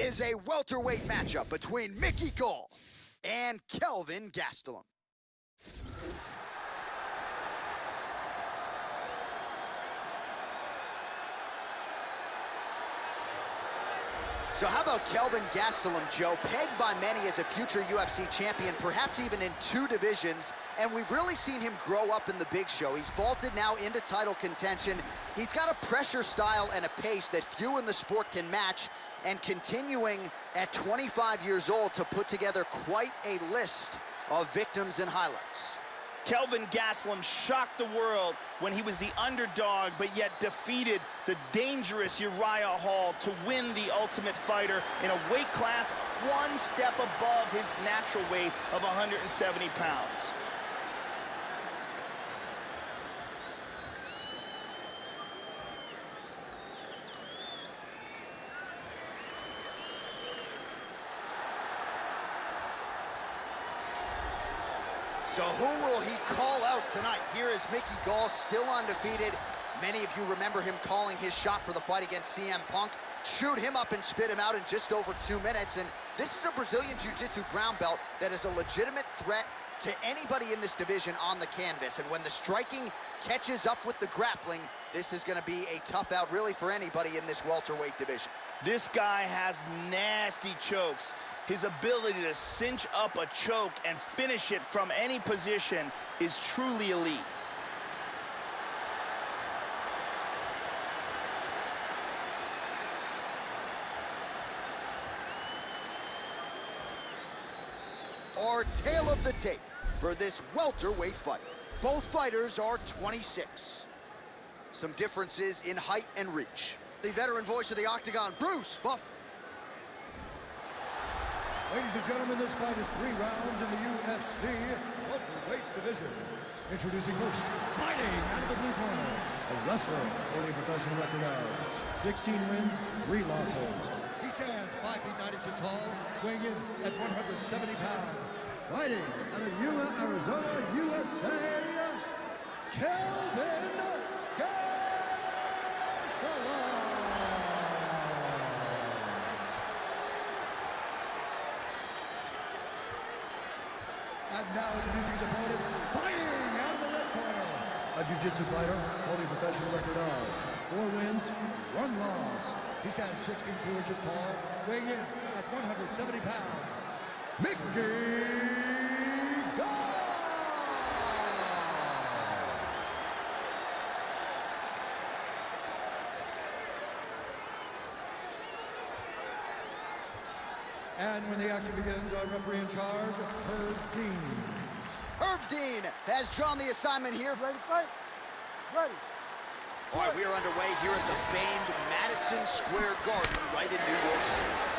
is a welterweight matchup between Mickey Gall and Kelvin Gastelum. So how about Kelvin Gastelum, Joe? Pegged by many as a future UFC champion, perhaps even in 2 divisions, and we've really seen him grow up in the big show. He's vaulted now into title contention. He's got a pressure style and a pace that few in the sport can match, and continuing at 25 years old to put together quite a list of victims and highlights. Kelvin Gastelum shocked the world when he was the underdog, but yet defeated the dangerous Uriah Hall to win the Ultimate Fighter in a weight class 1 step above his natural weight of 170 pounds. So who will he call out tonight? Here is Mickey Gall, still undefeated. Many of you remember him calling his shot for the fight against CM Punk. Shoot him up and spit him out in just over 2 minutes. And this is a Brazilian Jiu-Jitsu brown belt that is a legitimate threat to anybody in this division on the canvas. And when the striking catches up with the grappling, this is going to be a tough out really for anybody in this welterweight division. This guy has nasty chokes. His ability to cinch up a choke and finish it from any position is truly elite. Our tale of the tape for this welterweight fight. Both fighters are 26. Some differences in height and reach. The veteran voice of the Octagon, Bruce Buff. Ladies and gentlemen, this fight is 3 rounds in the UFC welterweight division. Introducing first, fighting out of the blue corner, a wrestler holding a professional record of 16 wins, 3 losses. He stands 5 feet 9 inches tall, weighing in at 170 pounds. Fighting out of Yuma, Arizona, USA, Kelvin Gastelum. And now introducing his opponent, fighting out of the red corner, a jiu-jitsu fighter holding a professional record of 4 wins, 1 loss. He stands 6 feet 2 inches tall, weighing in at 170 pounds. Mickey Gall! And when the action begins, our referee in charge, Herb Dean. Herb Dean has drawn the assignment here. Ready to fight? Ready. All right, we are underway here at the famed Madison Square Garden right in New York City.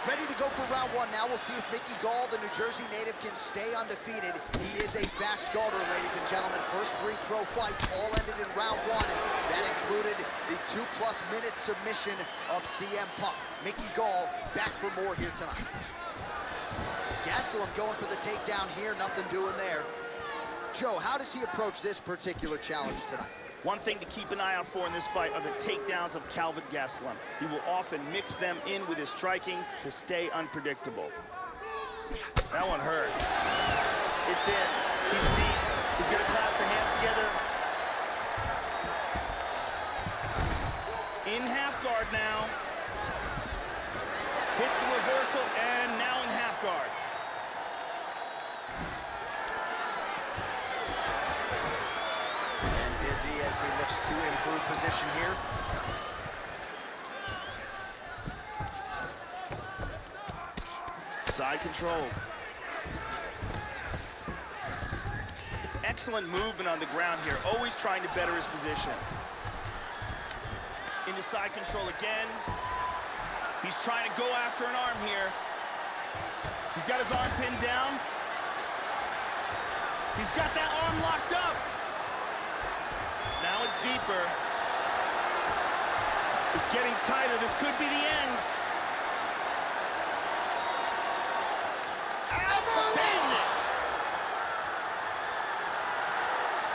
Ready to go for round 1 now. We'll see if Mickey Gall, the New Jersey native, can stay undefeated. He is a fast starter, ladies and gentlemen. First 3 pro fights all ended in round 1. That included the 2+ minute submission of CM Punk. Mickey Gall back for more here tonight. Gastelum going for the takedown here, nothing doing there. Joe, how does he approach this particular challenge tonight? One thing to keep an eye out for in this fight are the takedowns of Kelvin Gastelum. He will often mix them in with his striking to stay unpredictable. That one hurt. It's in. He's deep. He's going to clasp the hands together. In half guard now. Hits the reversal and now in half guard. As he looks to improve position here. Side control. Excellent movement on the ground here, always trying to better his position. Into side control again. He's trying to go after an arm here. He's got his arm pinned down. He's got that arm locked up. Now it's deeper. It's getting tighter. This could be the end. Outstanding!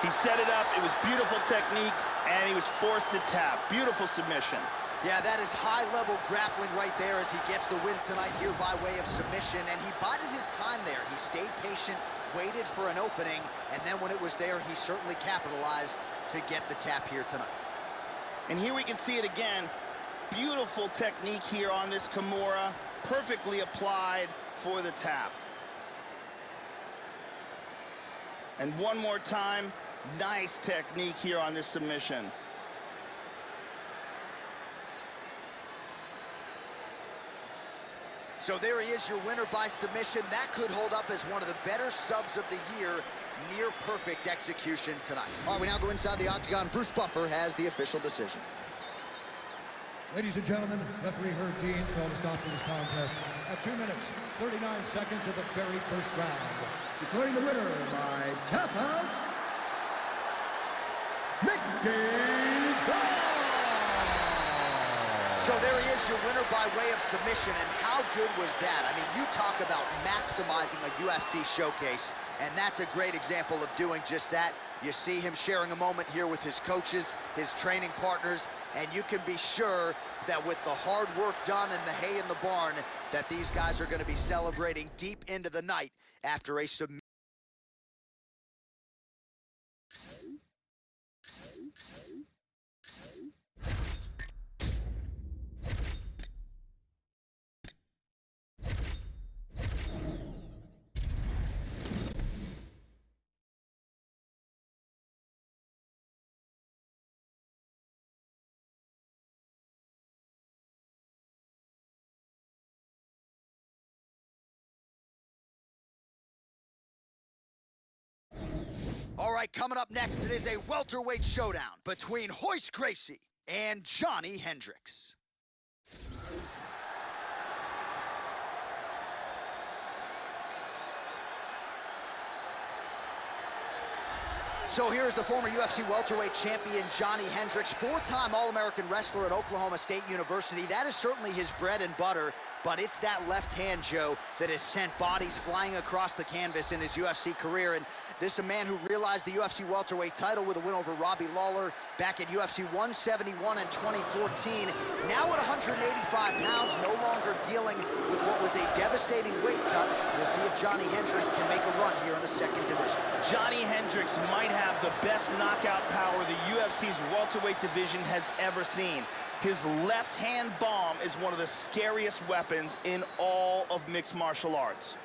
He set it up. It was beautiful technique, and he was forced to tap. Beautiful submission. Yeah, that is high-level grappling right there as he gets the win tonight here by way of submission. And he bided his time there. He stayed patient, waited for an opening, and then when it was there, he certainly capitalized to get the tap here tonight. And here we can see it again. Beautiful technique here on this Kimura. Perfectly applied for the tap. And one more time, nice technique here on this submission. So there he is, your winner by submission. That could hold up as one of the better subs of the year. Near perfect execution tonight. All right, we now go inside the octagon. Bruce Buffer has the official decision. Ladies and gentlemen, referee Herb Dean's called a stop to this contest at 2 minutes, 39 seconds of the very first round. Declaring the winner by tap out, Mickey Gall! So there he is, your winner by way of submission, and how good was that? I mean, you talk about maximizing a UFC showcase, and that's a great example of doing just that. You see him sharing a moment here with his coaches, his training partners, and you can be sure that with the hard work done and the hay in the barn, that these guys are going to be celebrating deep into the night after a submission. All right, coming up next, it is a welterweight showdown between Royce Gracie and Johnny Hendricks. So here's the former UFC welterweight champion, Johnny Hendricks, four-time All-American wrestler at Oklahoma State University. That is certainly his bread and butter, but it's that left hand, Joe, that has sent bodies flying across the canvas in his UFC career. And this is a man who realized the UFC welterweight title with a win over Robbie Lawler back at UFC 171 in 2014. Now at 185 pounds, no longer dealing with what was a devastating weight cut. We'll see if Johnny Hendricks can make a run here in the second division. Johnny Hendricks might have the best knockout power the UFC's welterweight division has ever seen. His left-hand bomb is one of the scariest weapons in all of mixed martial arts.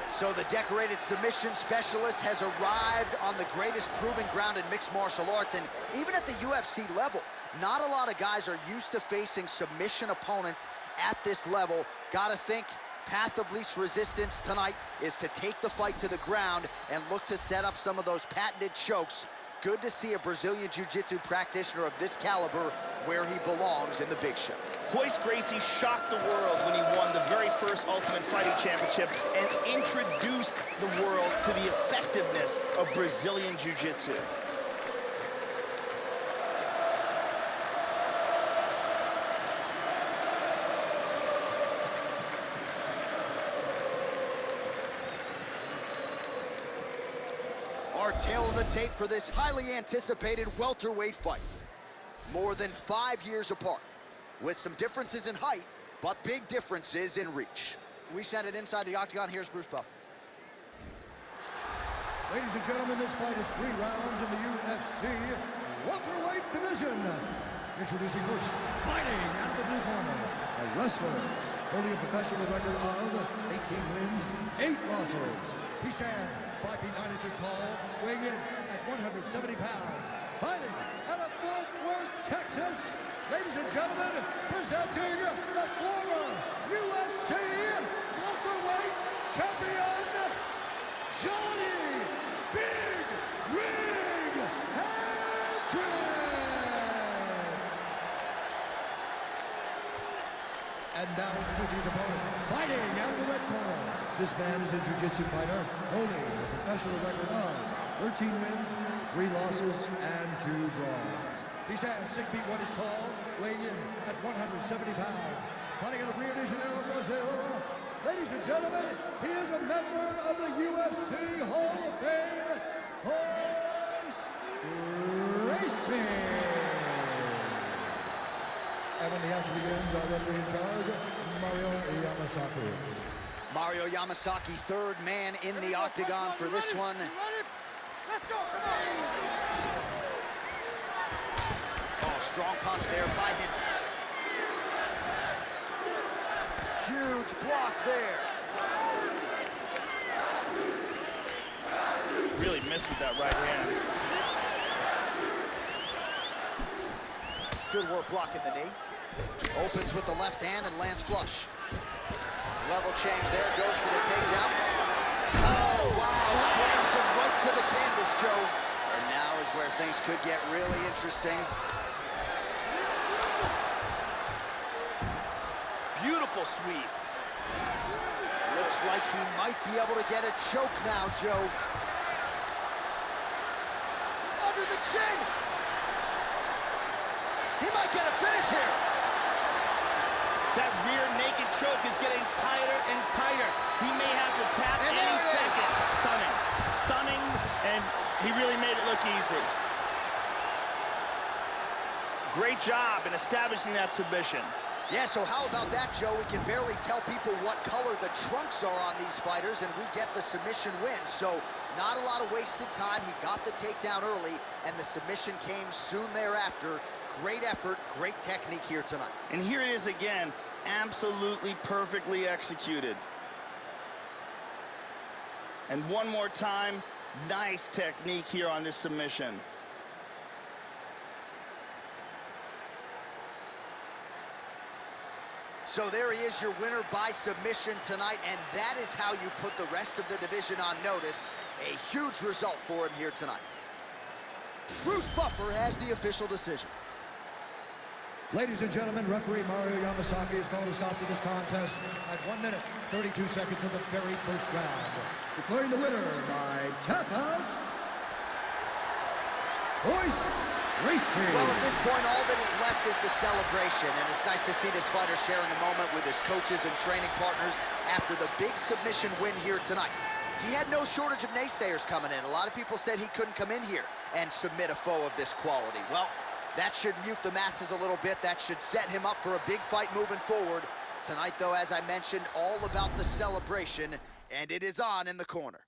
So the decorated submission specialist has arrived on the greatest proving ground in mixed martial arts, and even at the UFC level, not a lot of guys are used to facing submission opponents at this level. Gotta think path of least resistance tonight is to take the fight to the ground and look to set up some of those patented chokes. Good to see a Brazilian Jiu-Jitsu practitioner of this caliber where he belongs in the big show. Royce Gracie shocked the world when he won the very first Ultimate Fighting Championship and introduced the world to the effectiveness of Brazilian Jiu-Jitsu. Our tail of the tape for this highly anticipated welterweight fight. More than 5 years apart, with some differences in height, but big differences in reach. We send it inside the octagon. Here's Bruce Buffer. Ladies and gentlemen, this fight is 3 rounds in the UFC welterweight division. Introducing first, fighting out of the blue corner, a wrestler holding a professional record of 18 wins, 8 losses. He stands 5 feet 9 inches tall, weighing in at 170 pounds. Fighting out of Fort Worth, Texas, ladies and gentlemen, presenting the former UFC welterweight champion, Johnny Big Rig Hendricks. And now introducing his opponent, fighting out of the red corner. This man is a jiu-jitsu fighter, holding a professional record of 13 wins, 3 losses, and 2 draws. He stands 6 feet 1 inch tall, weighing in at 170 pounds. Fighting out of Rio de Janeiro, Brazil, Ladies and gentlemen, he is a member of the UFC Hall of Fame, horse racing. And when the action begins, our referee in charge, Mario Yamasaki. Mario Yamasaki, third man in the octagon for this one. Let's go, come on! Oh, strong punch there by Hendricks. Huge block there. Really missed with that right hand. Good work blocking the knee. Opens with the left hand and lands flush. Level change there, goes for the takedown. Oh, wow, slams him right to the canvas, Joe. And now is where things could get really interesting. Beautiful sweep. Looks like he might be able to get a choke now, Joe. Under the chin. He might get a finish here. That rear naked choke is getting tighter and tighter. He may have to tap And any there it is. second. Stunning. Stunning, and he really made it look easy. Great job in establishing that submission. Yeah, so how about that, Joe? We can barely tell people what color the trunks are on these fighters, and we get the submission win. So not a lot of wasted time. He got the takedown early, and the submission came soon thereafter. Great effort, great technique here tonight. And here it is again, absolutely perfectly executed. And one more time, nice technique here on this submission. So there he is, your winner by submission tonight, and that is how you put the rest of the division on notice. A huge result for him here tonight. Bruce Buffer has the official decision. Ladies and gentlemen, referee Mario Yamasaki has called a stop to this contest at 1 minute, 32 seconds of the very first round. Declaring the winner by tap out, horse racing. Well, at this point, all that is left is the celebration, and it's nice to see this fighter sharing a moment with his coaches and training partners after the big submission win here tonight. He had no shortage of naysayers coming in. A lot of people said he couldn't come in here and submit a foe of this quality. Well, that should mute the masses a little bit. That should set him up for a big fight moving forward. Tonight, though, as I mentioned, all about the celebration, and it is on in the corner.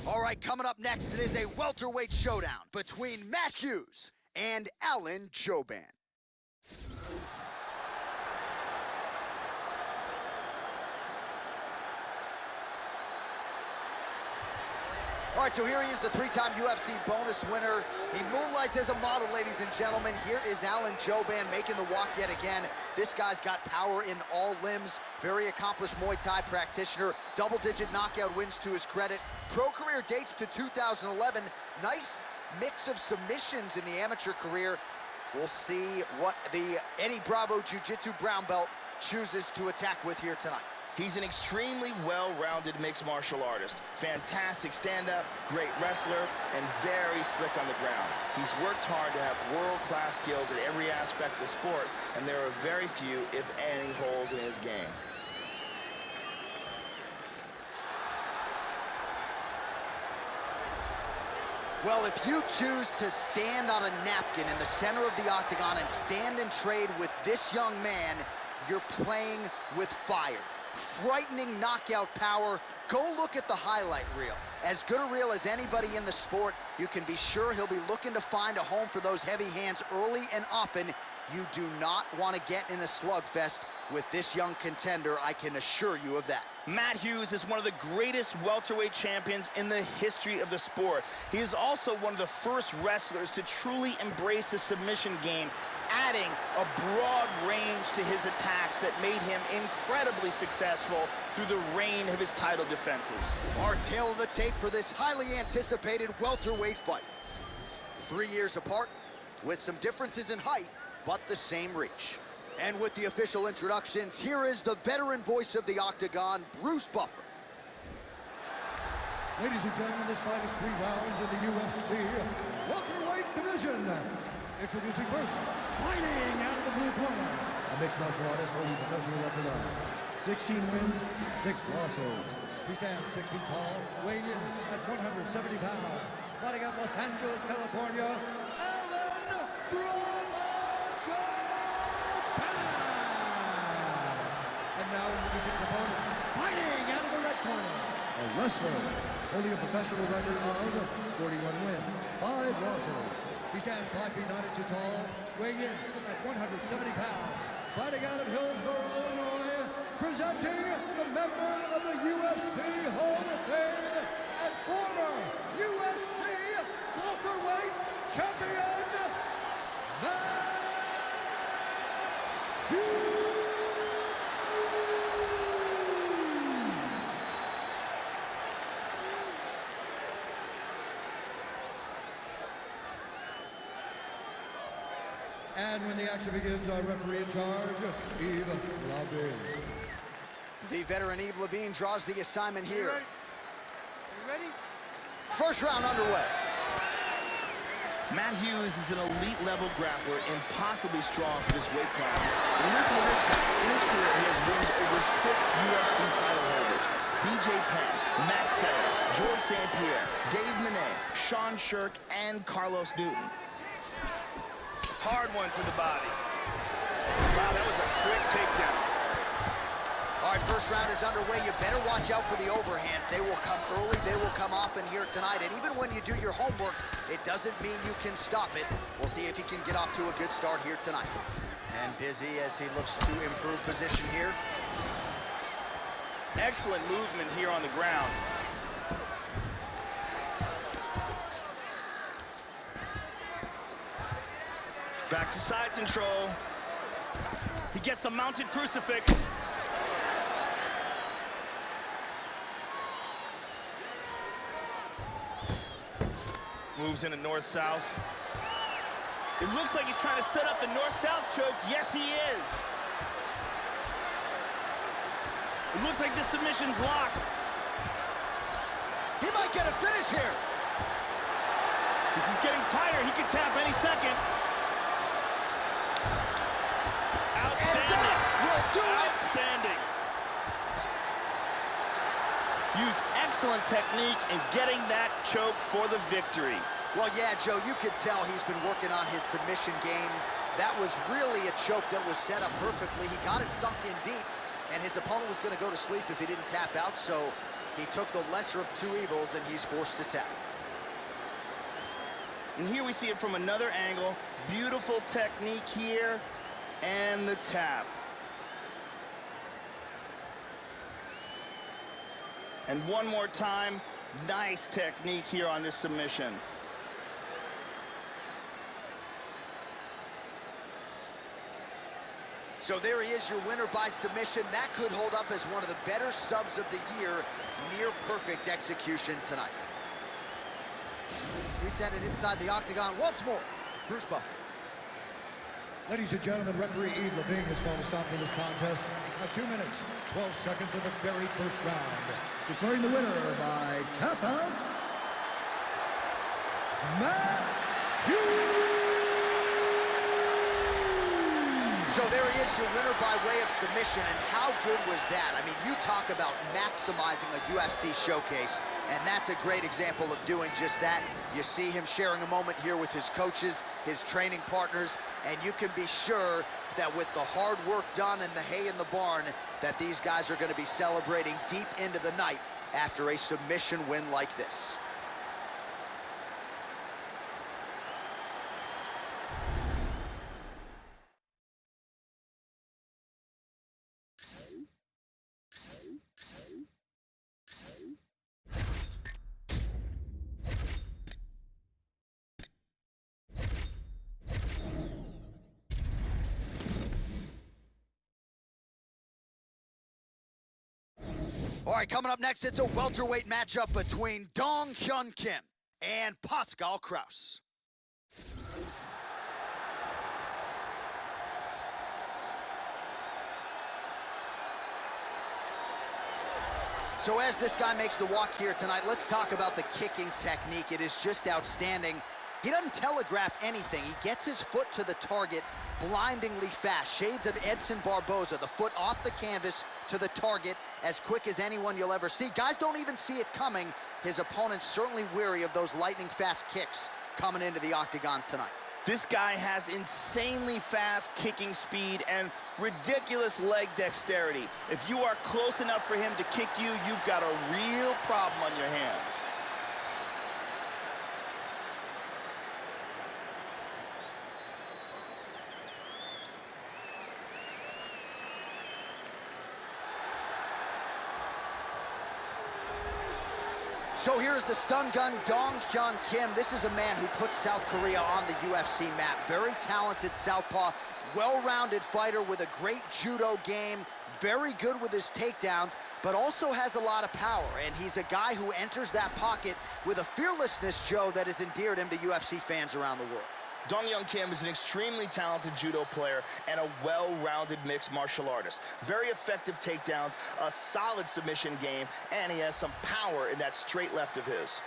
All right, coming up next, it is a welterweight showdown between Matt Hughes and Alan Jouban. All right, so here he is, the three-time UFC bonus winner. He moonlights as a model, ladies and gentlemen. Here is Alan Jouban making the walk yet again. This guy's got power in all limbs. Very accomplished Muay Thai practitioner. Double-digit knockout wins to his credit. Pro career dates to 2011. Nice mix of submissions in the amateur career. We'll see what the Eddie Bravo Jiu-Jitsu brown belt chooses to attack with here tonight. He's an extremely well-rounded mixed martial artist. Fantastic stand-up, great wrestler, and very slick on the ground. He's worked hard to have world-class skills at every aspect of the sport, and there are very few, if any, holes in his game. Well, if you choose to stand on a napkin in the center of the octagon and stand and trade with this young man, you're playing with fire. Frightening knockout power. Go look at the highlight reel. As good a reel as anybody in the sport, you can be sure he'll be looking to find a home for those heavy hands early and often. You do not want to get in a slugfest with this young contender, I can assure you of that. Matt Hughes is one of the greatest welterweight champions in the history of the sport. He is also one of the first wrestlers to truly embrace the submission game, adding a broad range to his attacks that made him incredibly successful through the reign of his title defenses. Our tale of the tape for this highly anticipated welterweight fight. 3 years apart, with some differences in height, but the same reach. And with the official introductions, here is the veteran voice of the Octagon, Bruce Buffer. Ladies and gentlemen, this fight is 3 rounds in the UFC welterweight division. Introducing first, fighting out of the blue corner, a mixed martial artist holding professional record of 16 wins, 6 losses. He stands 6 feet tall, weighing in at 170 pounds. Fighting out of Los Angeles, California, Alan Bravo. And now introducing his opponent, fighting out of the red corner, a wrestler holding a professional record of 41 wins, 5 losses. He stands 5 feet 9 inches tall, weighing in at 170 pounds. Fighting out of Hillsborough, Illinois, presenting the member of the UFC Hall of Fame and former UFC welterweight champion, Matt Hughes. And when the action begins, our referee in charge, Yves Levine. The veteran Yves Levine draws the assignment here. You ready? First round underway. Matt Hughes is an elite-level grappler, impossibly strong for this weight class. And listen to this fact. In his career, he has wins over 6 UFC title holders. BJ Penn, Matt Serra, George St. Pierre, Dave Monet, Sean Shirk, and Carlos Newton. Hard one to the body. Wow, that was a quick takedown. All right, first round is underway. You better watch out for the overhands. They will come early. They will come often here tonight. And even when you do your homework, it doesn't mean you can stop it. We'll see if he can get off to a good start here tonight. And busy as he looks to improve position here. Excellent movement here on the ground. Back to side control. He gets the mounted crucifix. Moves into north-south. It looks like he's trying to set up the north-south choke. Yes, he is. It looks like this submission's locked. He might get a finish here. This is getting tighter. He could tap any second. Outstanding. Will do it. Outstanding. Used excellent technique in getting that choke for the victory. Well, yeah, Joe, you could tell he's been working on his submission game. That was really a choke that was set up perfectly. He got it sunk in deep, and his opponent was going to go to sleep if he didn't tap out, so he took the lesser of 2 evils, and he's forced to tap. And here we see it from another angle. Beautiful technique here, and the tap. And one more time, nice technique here on this submission. So there he is, your winner by submission. That could hold up as one of the better subs of the year. Near perfect execution tonight. We send it inside the octagon once more. Bruce Buffer. Ladies and gentlemen, referee Yves Levine has called a stop to this contest at 2 minutes, 12 seconds of the very first round. Declaring the winner by tap out, Matt Hughes. So there he is, your winner by way of submission, and how good was that? I mean, you talk about maximizing a UFC showcase, and that's a great example of doing just that. You see him sharing a moment here with his coaches, his training partners, and you can be sure that with the hard work done and the hay in the barn, that these guys are going to be celebrating deep into the night after a submission win like this. All right, coming up next, it's a welterweight matchup between Dong Hyun Kim and Pascal Kraus. So as this guy makes the walk here tonight, let's talk about the kicking technique. It is just outstanding. He doesn't telegraph anything. He gets his foot to the target blindingly fast. Shades of Edson Barboza, the foot off the canvas to the target as quick as anyone you'll ever see. Guys don't even see it coming. His opponent's certainly weary of those lightning fast kicks coming into the octagon tonight. This guy has insanely fast kicking speed and ridiculous leg dexterity. If you are close enough for him to kick you, you've got a real problem on your hands. So here's the stun gun, Dong Hyun Kim. This is a man who put South Korea on the UFC map. Very talented southpaw, well-rounded fighter with a great judo game, very good with his takedowns, but also has a lot of power. And he's a guy who enters that pocket with a fearlessness, Joe, that has endeared him to UFC fans around the world. Dong Hyun Kim is an extremely talented judo player and a well-rounded mixed martial artist. Very effective takedowns, a solid submission game, and he has some power in that straight left of his.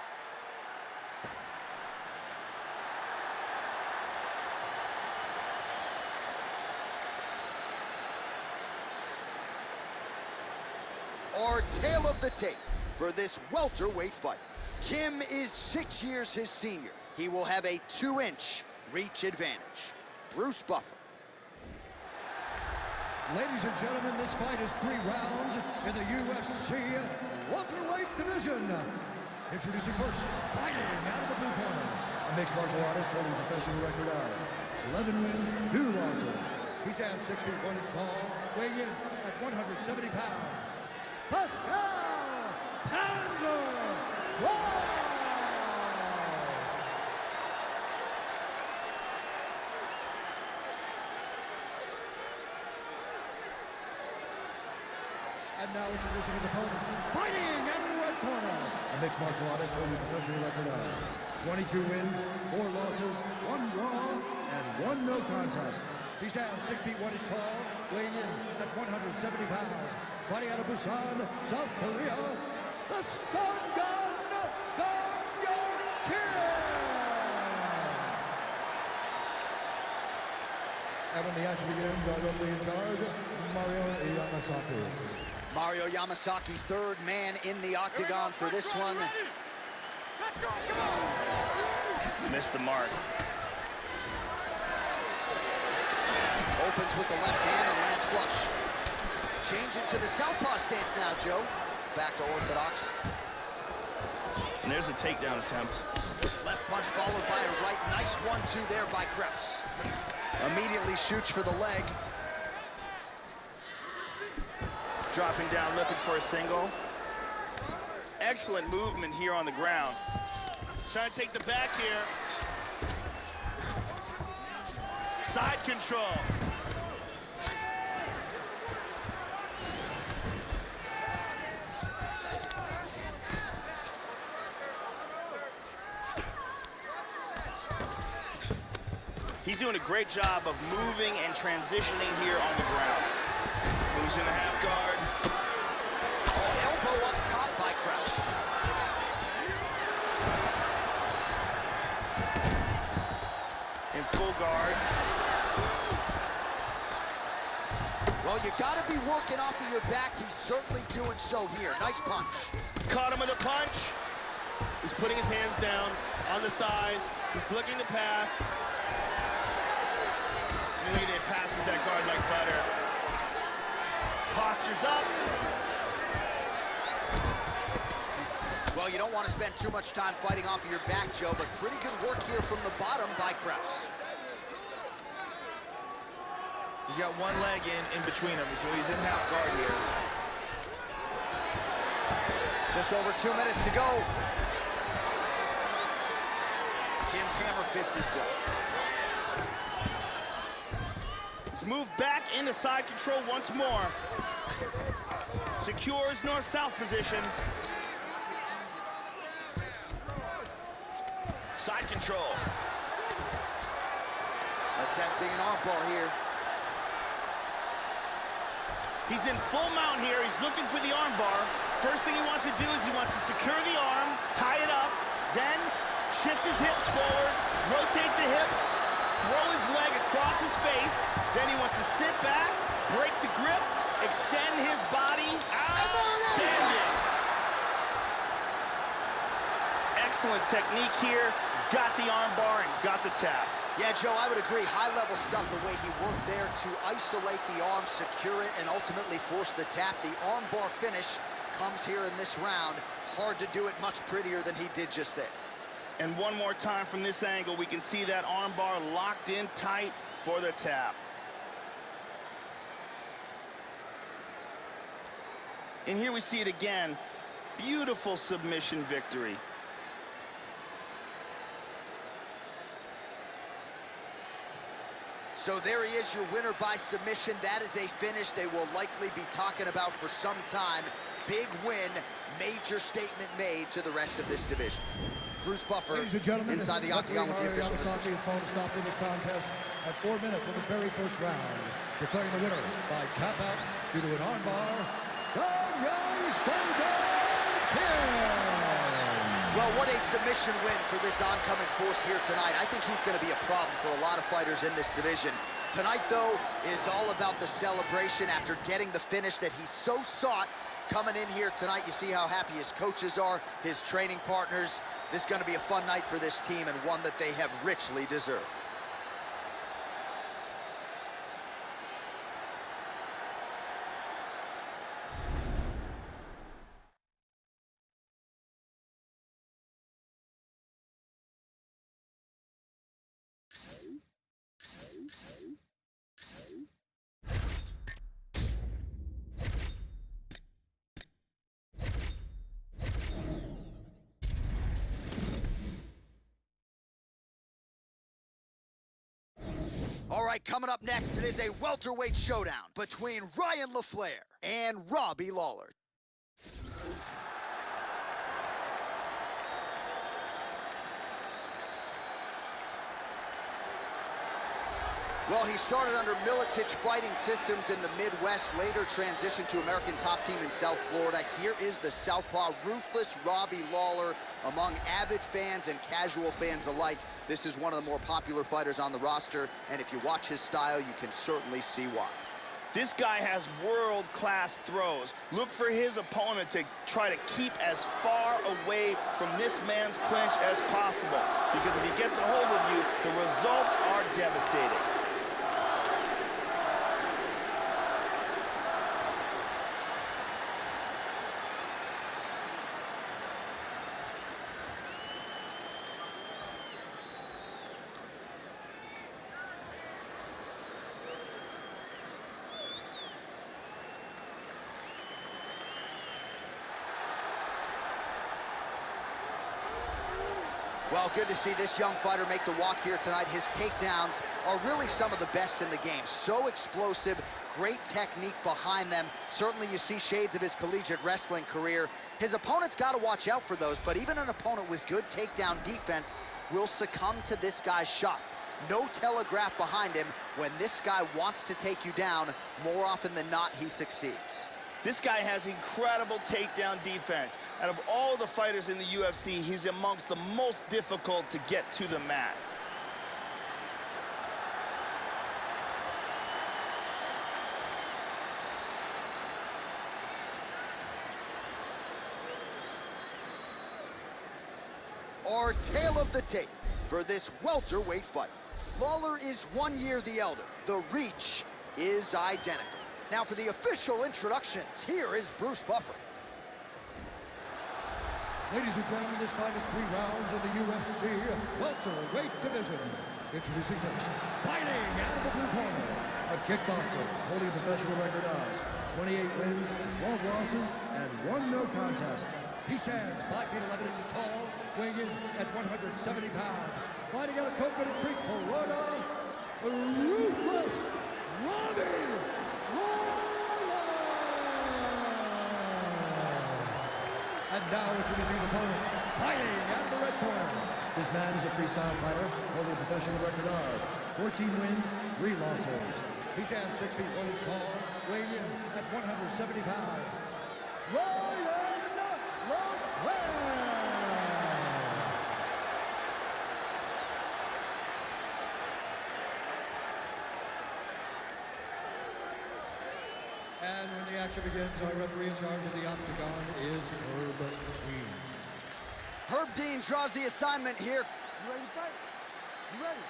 Our tale of the tape for this welterweight fight. Kim is 6 years his senior. He will have a 2-inch reach advantage. Bruce Buffer. Ladies and gentlemen, this fight is 3 rounds in the UFC welterweight division. Introducing first, fighting out of the blue corner, a mixed martial artist holding a professional record of 11 wins, 2 losses. He stands 6 feet 1 inch tall, weighing in at 170 pounds. Pascal Panzer Kraus! And now introducing his opponent, fighting out of the red corner, a mixed martial artist holding a professional record of 22 wins, 4 losses, 1 draw, and 1 no contest. He stands 6 feet 1 inch tall, weighing in at 170 pounds. Fighting out of Busan, South Korea, the stun gun, Dong Hyun Kim! And when the action begins, our referee in charge, Mario Yamasaki. Mario Yamasaki, third man in the octagon for this one. Missed the mark. Opens with the left hand and lands flush. Change it to the southpaw stance now, Joe. Back to orthodox. And there's a takedown attempt. Left punch followed by a right. Nice 1-2 there by Kraus. Immediately shoots for the leg. Dropping down, looking for a single. Excellent movement here on the ground. Trying to take the back here. Side control. He's doing a great job of moving and transitioning here on the ground. Moves in the half guard. Oh, elbow up top by Kraus. In full guard. Well, you gotta be working off of your back. He's certainly doing so here. Nice punch. Caught him with a punch. He's putting his hands down on the thighs. He's looking to pass. And he passes that guard like butter. Postures up. Well, you don't want to spend too much time fighting off of your back, Joe, but pretty good work here from the bottom by Kraus. He's got one leg in between them, so he's in half guard here. Just over 2 minutes to go. Kim's hammer fist is blocked. He's moved back into side control once more. Secures north-south position. Side control. Attempting an armbar here. He's in full mount here. He's looking for the armbar. First thing he wants to do is he wants to secure the arm, tie it up, then shift his hips forward, rotate the hips, throw his leg across his face. Then he wants to sit back, break the grip, extend his body. Outstanding. Excellent technique here. Got the armbar and got the tap. Yeah, Joe, I would agree. High-level stuff, the way he worked there to isolate the arm, secure it, and ultimately force the tap. The armbar finish comes here in this round. Hard to do it much prettier than he did just there. And one more time from this angle, we can see that armbar locked in tight for the tap. And here we see it again. Beautiful submission victory. So there he is, your winner by submission. That is a finish they will likely be talking about for some time. Big win, major statement made to the rest of this division. Bruce Buffer inside the octagon with the official decision. Is called to stop in this contest at 4 minutes of the very first round. Declaring the winner by tap out due to an armbar. Well, what a submission win for this oncoming force here tonight. I think he's going to be a problem for a lot of fighters in this division. Tonight, though, is all about the celebration after getting the finish that he so sought. Coming in here tonight, you see how happy his coaches are, his training partners. This is going to be a fun night for this team and one that they have richly deserved. All right, coming up next, it is a welterweight showdown between Ryan LaFleur and Robbie Lawler. Well, he started under Militich Fighting Systems in the Midwest, later transitioned to American Top Team in South Florida. Here is the southpaw, ruthless Robbie Lawler. Among avid fans and casual fans alike, this is one of the more popular fighters on the roster, and if you watch his style, you can certainly see why. This guy has world-class throws. Look for his opponent to try to keep as far away from this man's clinch as possible, because if he gets a hold of you, the results are devastating. Well, good to see this young fighter make the walk here tonight. His takedowns are really some of the best in the game. So explosive, great technique behind them. Certainly you see shades of his collegiate wrestling career. His opponent's got to watch out for those, but even an opponent with good takedown defense will succumb to this guy's shots. No telegraph behind him. When this guy wants to take you down, more often than not, he succeeds. This guy has incredible takedown defense. Out of all the fighters in the UFC, he's amongst the most difficult to get to the mat. Our tale of the tape for this welterweight fight. Lawler is 1 year the elder. The reach is identical. Now for the official introductions, here is Bruce Buffer. Ladies and gentlemen, this fight is 3 rounds in the UFC welterweight division. Introducing first, fighting out of the blue corner, a kickboxer holding a professional record of 28 wins, 12 losses, and 1 no contest. He stands 5 feet 11 inches tall, weighing in at 170 pounds. Fighting out of Coconut Creek, Florida, ruthless Robbie Lawler! And now introducing his opponent, fighting out of the red corner. This man is a freestyle fighter, holding a professional record of 14 wins, 3 losses. He stands 6 feet 1 inch tall, weighing in at 170 pounds. Ryan LaFleur! And when the action begins, our referee in charge of the octagon is Herb Dean. Herb Dean draws the assignment here. You ready to fight? You ready?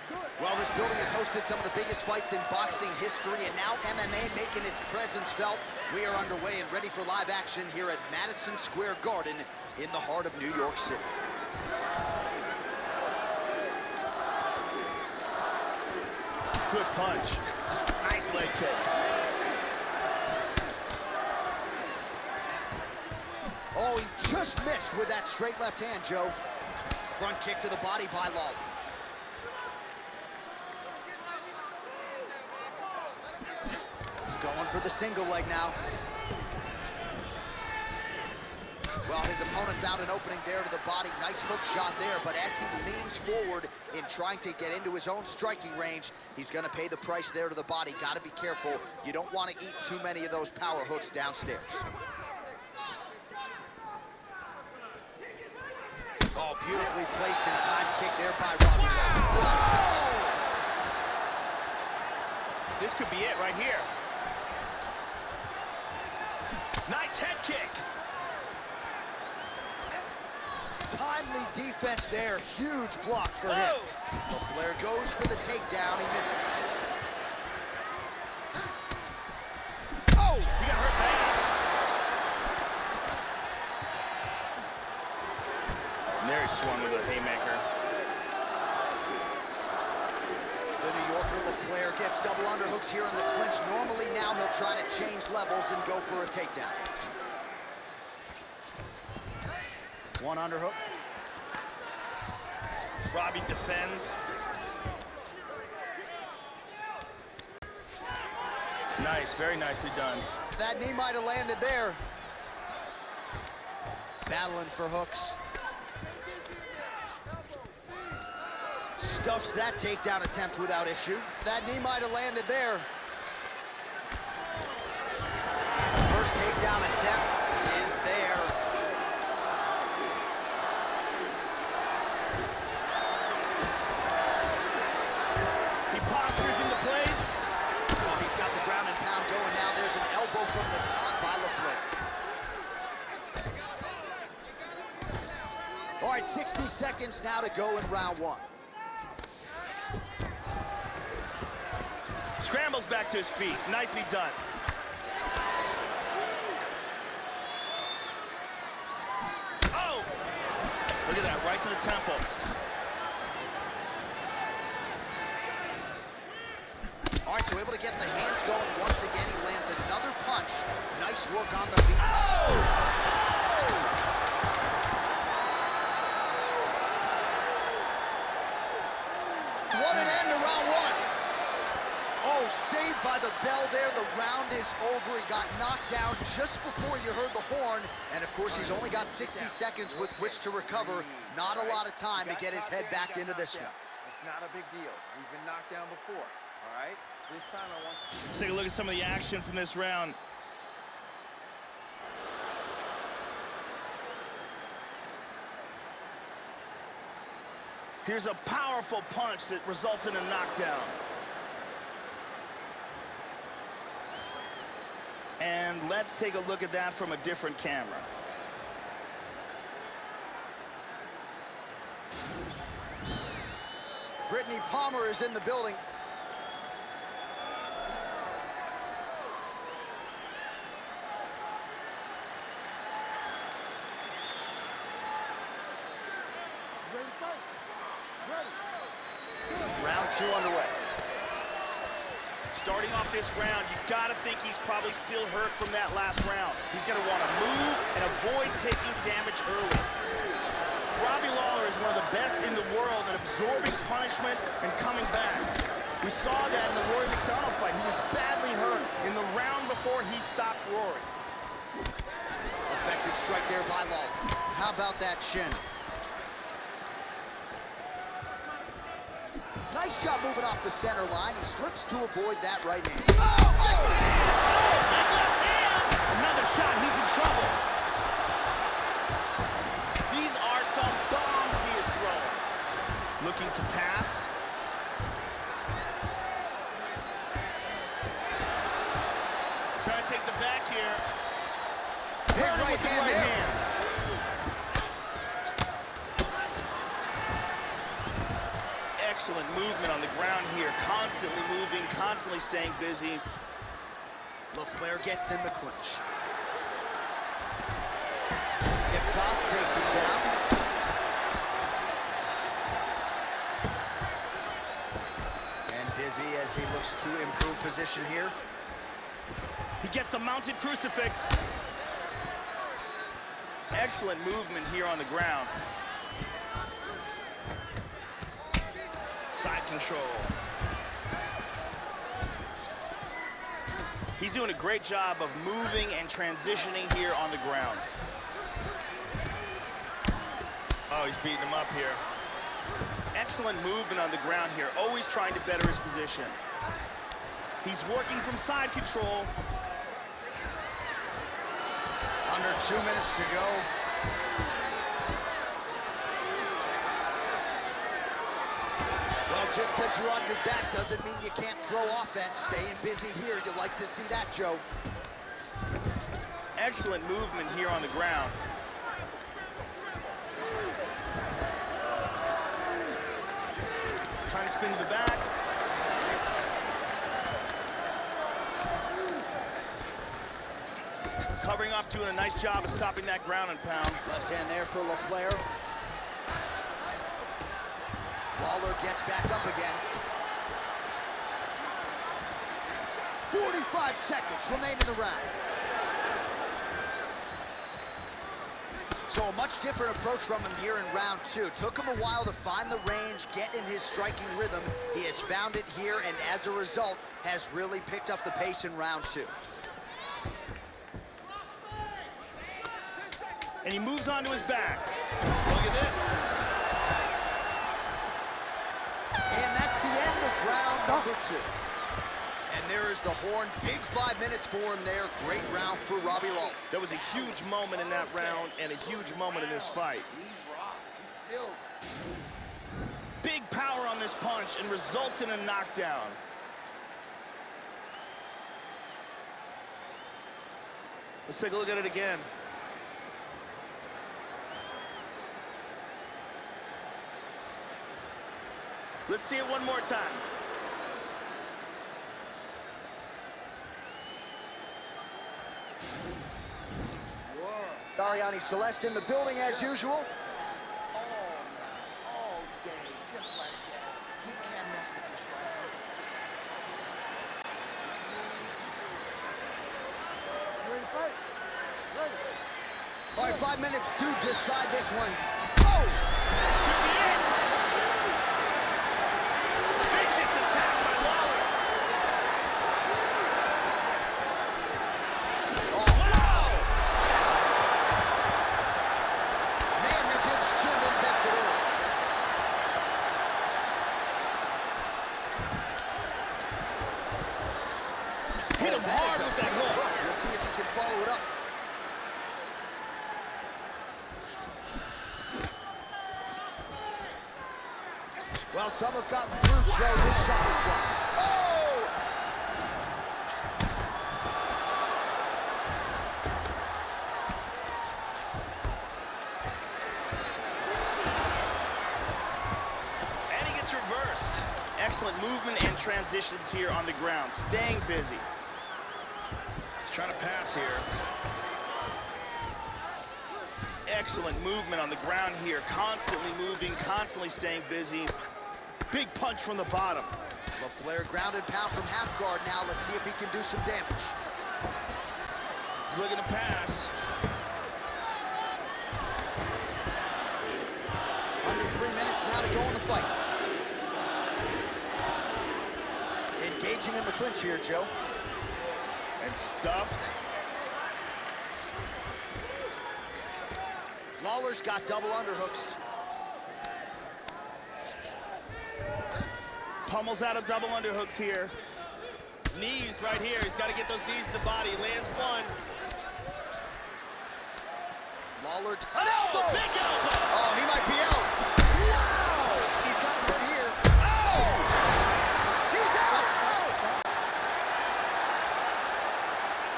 Do it. Well, this building has hosted some of the biggest fights in boxing history, and now MMA making its presence felt. We are underway and ready for live action here at Madison Square Garden in the heart of New York City. Good punch. Nice leg kick. Oh, he just missed with that straight left hand, Joe. Front kick to the body by Lawler. He's going for the single leg now. Well, his opponent found an opening there to the body. Nice hook shot there, but as he leans forward in trying to get into his own striking range, he's going to pay the price there to the body. Got to be careful. You don't want to eat too many of those power hooks downstairs. Oh, beautifully placed and timed kick there by Robbie. Whoa! This could be it right here. Nice head kick. Timely defense there. Huge block for him. LaFleur goes for the takedown. He misses. Oh, he got hurt bad. And there he swung with a haymaker. The New Yorker LaFleur gets double underhooks here in the clinch. Normally now he'll try to change levels and go for a takedown. One underhook. Robbie defends. Nice, very nicely done. That knee might have landed there. Battling for hooks. Stuffs that takedown attempt without issue. That knee might have landed there. First takedown attempt is there. He postures into place. Well, he's got the ground and pound going now. There's an elbow from the top by LaFleur. All right, 60 seconds now to go in round 1. Scrambles back to his feet. Nicely done. Oh! Look at that, right to the temple. All right, so able to get the hands going once again. He lands another punch. Nice work on the feet. Oh! What an end to round 1. Oh, saved by the bell there. The round is over. He got knocked down just before you heard the horn. And, of course, he's only got 60 seconds with which to recover. Not a lot of time to get his head back into this one. It's not a big deal. We've been knocked down before, all right? This time I want you to... Let's take a look at some of the action from this round. Here's a powerful punch that results in a knockdown. And let's take a look at that from a different camera. Brittany Palmer is in the building. Ready to fight? Ready. Round 2 underway. Starting off this round, you gotta think he's probably still hurt from that last round. He's gonna want to move and avoid taking damage early. Robbie Lawler is one of the best in the world at absorbing punishment and coming back. We saw that in the Rory McDonald fight. He was badly hurt in the round before he stopped Rory. Effective strike there by Lawler. How about that shin? Nice job moving off the center line. He slips to avoid that right hand. Another shot, he's in trouble. These are some bombs he is throwing. Looking to pass. Trying to take the back here. Big right hand. Excellent movement on the ground here. Constantly moving, constantly staying busy. LaFleur gets in the clinch. Hip toss takes him down. And busy as he looks to improve position here. He gets the mounted crucifix. Excellent movement here on the ground. Side control. He's doing a great job of moving and transitioning here on the ground. Oh, he's beating him up here. Excellent movement on the ground here, always trying to better his position. He's working from side control. Under 2 minutes to go. Well, just because you're on your back doesn't mean you can't throw offense. Staying busy here, you like to see that, Joe. Excellent movement here on the ground. Trying to spin to the back. Covering off, doing a nice job of stopping that ground and pound. Left hand there for LaFleur. Lawler gets back up again. 45 seconds remain in the round. So a much different approach from him here in round two. Took him a while to find the range, get in his striking rhythm. He has found it here, and as a result, has really picked up the pace in round two. And he moves on to his back. Look at this. And that's the end of round number two. And there is the horn. Big 5 minutes for him there. Great round for Robbie Lawler. There was a huge moment in that round and a huge moment in this fight. He's rocked. He's still. Big power on this punch and results in a knockdown. Let's take a look at it again. Let's see it one more time. Ariane Celeste in the building as usual. All day, just like that. He can't mess with the striker. You ready to fight? Ready. All right, 5 minutes to decide this one. Oh! Vicious attack by Lawler. Oh, wow! Man, this is chin been tested early. Hit him That hard is a with that big hook. We'll see if he can follow it up. Well, some have gotten through, Joe. This shot is blocked. Oh! And he gets reversed. Excellent movement and transitions here on the ground. Staying busy. He's trying to pass here. Excellent movement on the ground here. Constantly moving, constantly staying busy. Big punch from the bottom. LaFleur grounded pound from half guard now. Let's see if he can do some damage. He's looking to pass. Under 3 minutes now to go in the fight. Engaging in the clinch here, Joe. And stuffed. Lawler's got double underhooks. Pummels out of double underhooks here. Knees right here. He's got to get those knees to the body. Lands one. Lawler, an elbow! Big elbow! Oh, he might be out. Wow! He's got hurt here. Oh! He's out!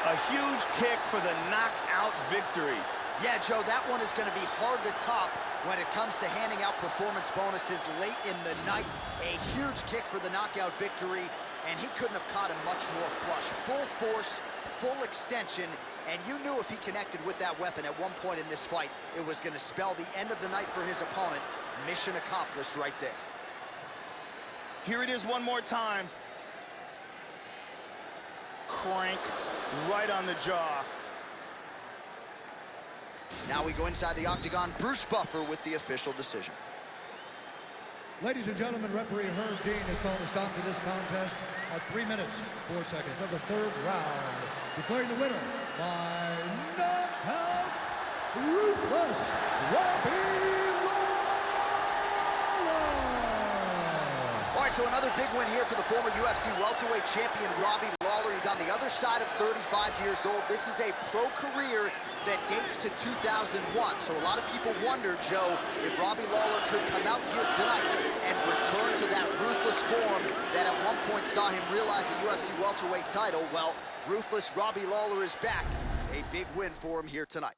A huge kick for the knockout victory. Yeah, Joe, that one is going to be hard to top when it comes to handing out performance bonuses late in the night. A huge kick for the knockout victory, and he couldn't have caught him much more flush. Full force, full extension, and you knew if he connected with that weapon at one point in this fight, it was going to spell the end of the night for his opponent. Mission accomplished right there. Here it is one more time. Crank right on the jaw. Now we go inside the octagon. Bruce Buffer with the official decision. Ladies and gentlemen, referee Herb Dean has called a stop to this contest at 3 minutes, 4 seconds of the third round, declaring the winner by knockout, ruthless Robbie Lawler. All right, so another big win here for the former UFC welterweight champion Robbie Lawler. He's on the other side of 35 years old. This is a pro career that dates to 2001. So a lot of people wonder, Joe, if Robbie Lawler could come out here tonight and return to that ruthless form that at one point saw him realize the UFC welterweight title. Well, ruthless Robbie Lawler is back. A big win for him here tonight.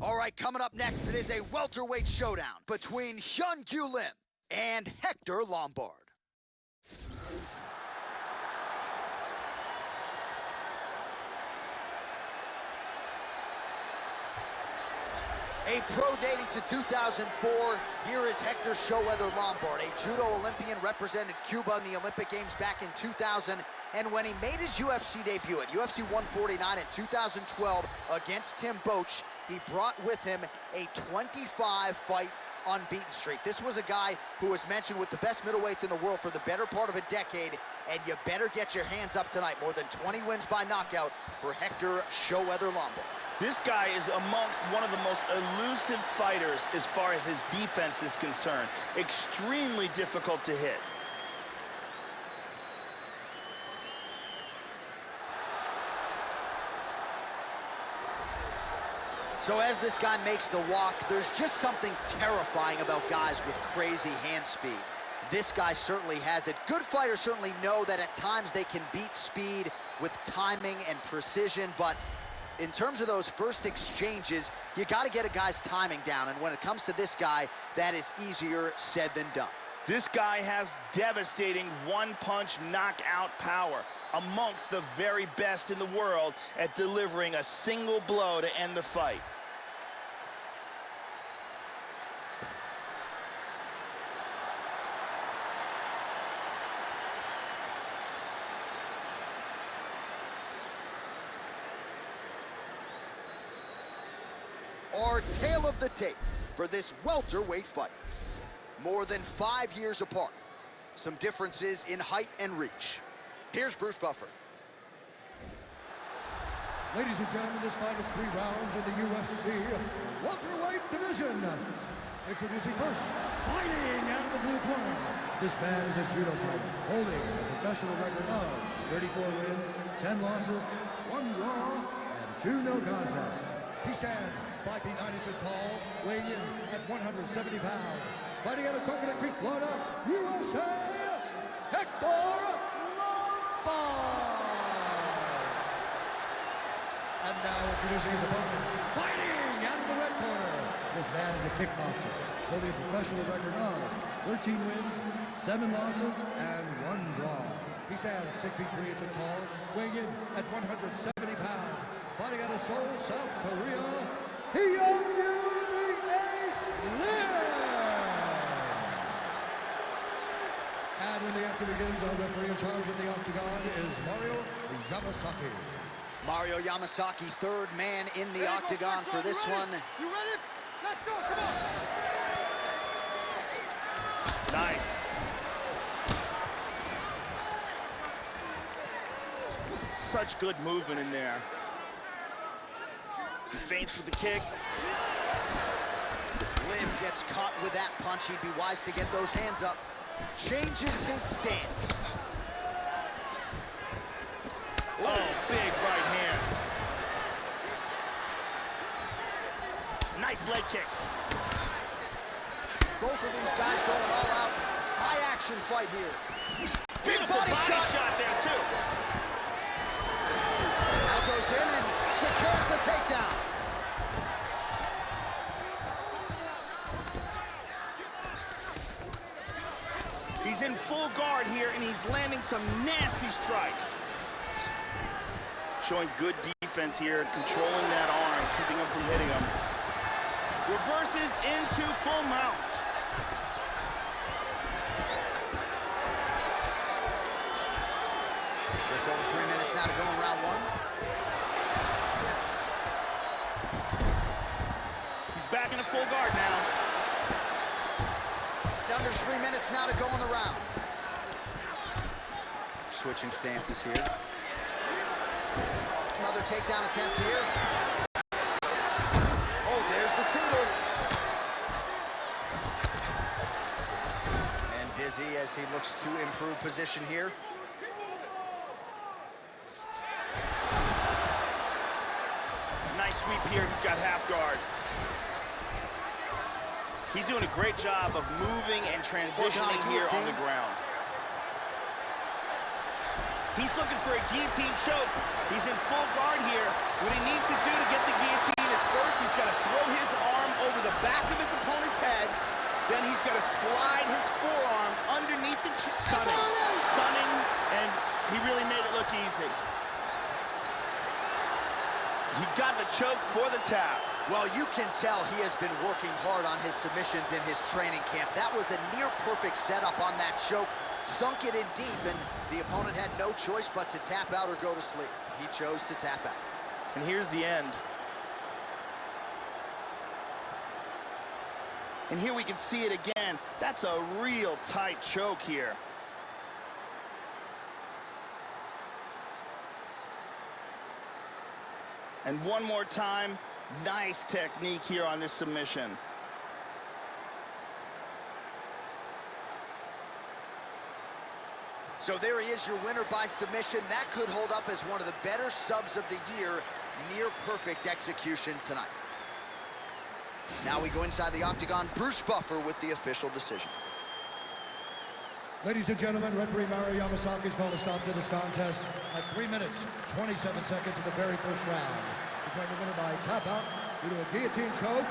All right, coming up next, it is a welterweight showdown between Hyun-Kyu Lim and Hector Lombard. A pro dating to 2004, here is Hector Showweather Lombard, a judo Olympian, represented Cuba in the Olympic Games back in 2000, and when he made his UFC debut at UFC 149 in 2012 against Tim Boetsch, he brought with him a 25-fight unbeaten streak. This was a guy who was mentioned with the best middleweights in the world for the better part of a decade, and you better get your hands up tonight. More than 20 wins by knockout for Hector Showweather Lombard. This guy is amongst one of the most elusive fighters as far as his defense is concerned. Extremely difficult to hit. So as this guy makes the walk, there's just something terrifying about guys with crazy hand speed. This guy certainly has it. Good fighters certainly know that at times they can beat speed with timing and precision, but in terms of those first exchanges, you got to get a guy's timing down, and when it comes to this guy, that is easier said than done. This guy has devastating one-punch knockout power, amongst the very best in the world at delivering a single blow to end the fight. Our tale of the tape for this welterweight fight. More than 5 years apart. Some differences in height and reach. Here's Bruce Buffer. Ladies and gentlemen, this fight is 3 rounds in the UFC welterweight division. Introducing first, fighting out of the blue corner. This man is a judo fighter, holding a professional record of 34 wins, 10 losses, 1 draw, and 2 no contests. He stands 5 feet 9 inches tall, weighing in at 170 pounds. Fighting out of Coconut Creek, Florida, USA, Hector Lombard. And now introducing his opponent, fighting out of the red corner. This man is a kickboxer, holding a professional record of 13 wins, 7 losses, and 1 draw. He stands 6 feet 3 inches tall, weighing in at 170 pounds. Fighting out of Seoul, South Korea, Hyun-Kyu Lim. begins, our referee in charge of the octagon is Mario Yamasaki. Mario Yamasaki, third man in the octagon for this one. You ready? Let's go, come on! Nice. Such good movement in there. He feints with the kick. Lim gets caught with that punch. He'd be wise to get those hands up. Changes his stance. Oh, big right hand. Nice leg kick. Both of these guys going all out. High action fight here. Beautiful body shot there, too. Now goes in and secures the takedown. He's in full guard here, and he's landing some nasty strikes. Showing good defense here, controlling that arm, keeping him from hitting him. Reverses into full mount. Just over 3 minutes now to go in round one. He's back into full guard now. Under 3 minutes now to go in the round. Switching stances here. Another takedown attempt here. Oh, there's the single. And busy as he looks to improve position here. Nice sweep here. He's got half guard. He's doing a great job of moving and transitioning here on the ground. He's looking for a guillotine choke. He's in full guard here. What he needs to do to get the guillotine is first he's got to throw his arm over the back of his opponent's head. Then he's got to slide his forearm underneath the chin. Stunning. Stunning, and he really made it look easy. He got the choke for the tap. Well, you can tell he has been working hard on his submissions in his training camp. That was a near-perfect setup on that choke. Sunk it in deep, and the opponent had no choice but to tap out or go to sleep. He chose to tap out. And here's the end. And here we can see it again. That's a real tight choke here. And one more time, nice technique here on this submission. So there he is, your winner by submission. That could hold up as one of the better subs of the year. Near perfect execution tonight. Now we go inside the octagon. Bruce Buffer with the official decision. Ladies and gentlemen, referee Mario Yamasaki is going to stop to this contest at 3 minutes, 27 seconds of the very first round. Declaring the winner by tap out due to a guillotine choke,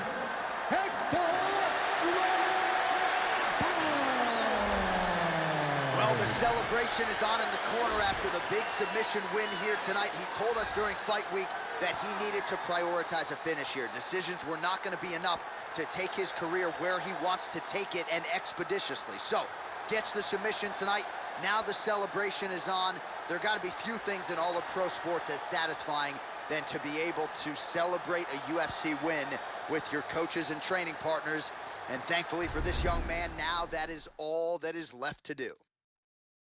Well, the celebration is on in the corner after the big submission win here tonight. He told us during fight week that he needed to prioritize a finish here. Decisions were not going to be enough to take his career where he wants to take it, and expeditiously. So, gets the submission tonight. Now the celebration is on. There got to be few things in all of pro sports as satisfying than to be able to celebrate a UFC win with your coaches and training partners. And thankfully for this young man, now that is all that is left to do.